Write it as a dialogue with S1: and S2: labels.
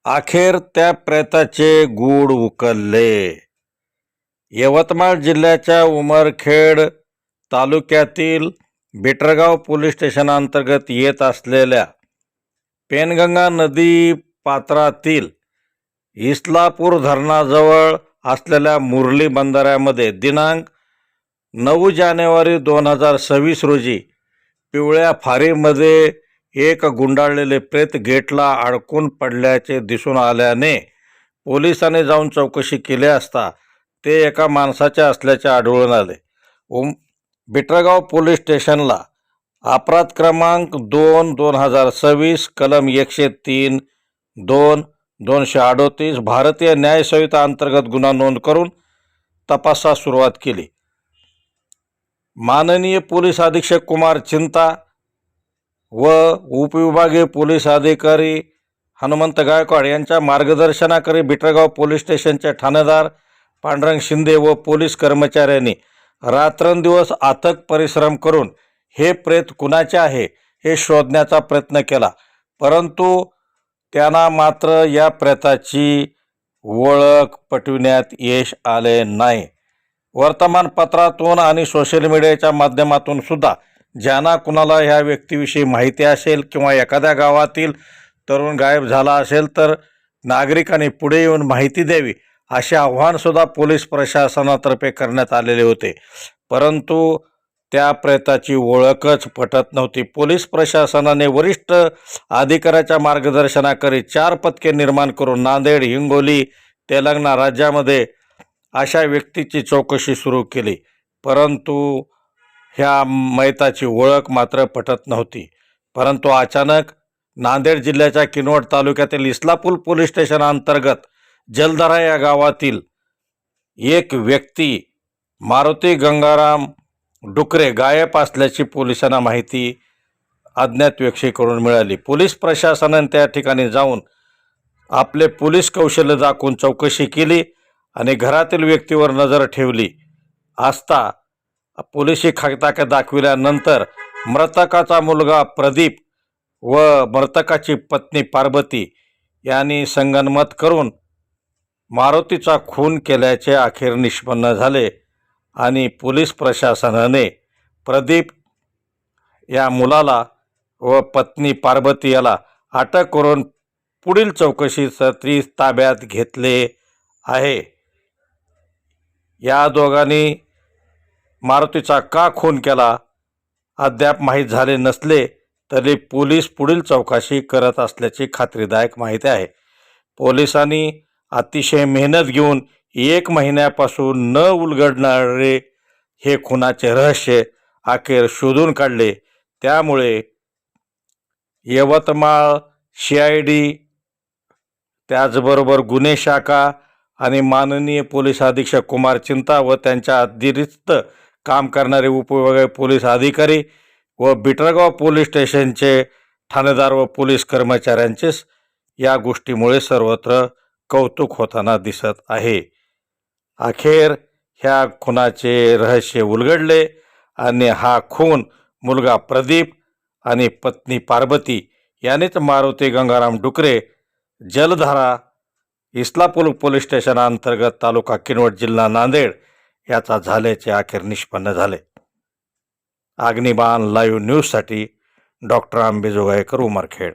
S1: अखेर त्या प्रेताचे गूढ उकलले. यवतमाळ जिल्ह्याच्या उमरखेड तालुक्यातील बिटरगाव पोलीस स्टेशनांतर्गत येत असलेल्या पेनगंगा नदी पात्रातील इस्लापूर धरणाजवळ असलेल्या मुरली बंधाऱ्यामध्ये दिनांक 9 जानेवारी 2026 रोजी पिवळ्या फारीमध्ये एक गुंडाळलेले प्रेत गेटला अडकून पडल्याचे दिसून आल्याने पोलिसांनी जाऊन चौकशी केली असता ते एका माणसाचे असल्याचे आढळून आले. बिटरगाव पोलीस स्टेशनला अपराध क्रमांक 2/2026 कलम 103 2 238 भारतीय न्याय संहिता अंतर्गत गुन्हा नोंद करून तपासास सुरुवात केली. माननीय पोलीस अधीक्षक कुमार चिंता व उपविभागीय पोलीस अधिकारी हनुमंत गायकवाड यांच्या मार्गदर्शनाखाली बिटरगाव पोलीस स्टेशनचे ठाणेदार पांडुरंग शिंदे व पोलीस कर्मचाऱ्यांनी रात्रंदिवस अथक परिश्रम करून हे प्रेत कुणाचे आहे हे शोधण्याचा प्रयत्न केला, परंतु त्यांना मात्र या प्रेताची ओळख पटविण्यात यश आले नाही. वर्तमानपत्रातून आणि सोशल मीडियाच्या माध्यमातून सुद्धा ज्यांना कुणाला ह्या व्यक्तीविषयी माहिती असेल किंवा एखाद्या गावातील तरुण गायब झाला असेल तर नागरिकांनी पुढे येऊन माहिती द्यावी असे आव्हानसुद्धा पोलीस प्रशासनातर्फे करण्यात आलेले होते, परंतु त्या प्रेताची ओळखच पटत नव्हती. पोलीस प्रशासनाने वरिष्ठ अधिकाऱ्याच्या मार्गदर्शनाखाली 4 पथके निर्माण करून नांदेड, हिंगोली, तेलंगणा राज्यामध्ये अशा व्यक्तीची चौकशी सुरू केली, परंतु ह्या मैताची ओळख मात्र पटत नव्हती. परंतु अचानक नांदेड जिल्ह्याच्या किनवट तालुक्यातील इस्लापूर पोलीस स्टेशनांतर्गत जलधारा या गावातील एक व्यक्ती मारुती गंगाराम डुकरे गायब असल्याची पोलिसांना माहिती अज्ञात व्यक्तीकडून मिळाली. पोलीस प्रशासनाने त्या ठिकाणी जाऊन आपले पोलीस कौशल्य दाखवून चौकशी केली आणि घरातील व्यक्तीवर नजर ठेवली असता पोलिसी खात्या दाखविल्यानंतर मृतकाचा मुलगा प्रदीप व मृतकाची पत्नी पार्वती यांनी संगनमत करून मारुतीचा खून केल्याचे अखेर निष्पन्न झाले आणि पोलीस प्रशासनाने प्रदीप या मुलाला व पत्नी पार्वती याला अटक करून पुढील चौकशीसाठी ताब्यात घेतले आहे. या दोघांनी मारुतीचा का खून केला अद्याप माहीत झाले नसले तरी पोलीस पुढील चौकशी करत असल्याची खात्रीदायक माहिती आहे. पोलिसांनी अतिशय मेहनत घेऊन 1 महिन्यापासून न उलगडणारे हे खुनाचे रहस्य अखेर शोधून काढले. त्यामुळे यवतमाळ CID त्याचबरोबर गुन्हे शाखा आणि माननीय पोलीस अधीक्षक कुमार चिंता व त्यांच्या अतिरिक्त काम करणारे उपविभागीय पोलीस अधिकारी व बिटरगाव पोलीस स्टेशनचे ठाणेदार व पोलीस कर्मचाऱ्यांचे या गोष्टीमुळे सर्वत्र कौतुक होताना दिसत आहे. अखेर ह्या खुनाचे रहस्य उलगडले आणि हा खून मुलगा प्रदीप आणि पत्नी पार्वती यांनीच मारुती गंगाराम डुकरे जलधारा इस्लापूर पोलीस स्टेशनांतर्गत तालुका किनवट जिल्हा नांदेड याचा झाल्याचे अखेर निष्पन्न झाले. अग्निबाण लाईव्ह न्यूजसाठी डॉक्टर आंबेजोगाईकर, उमरखेड.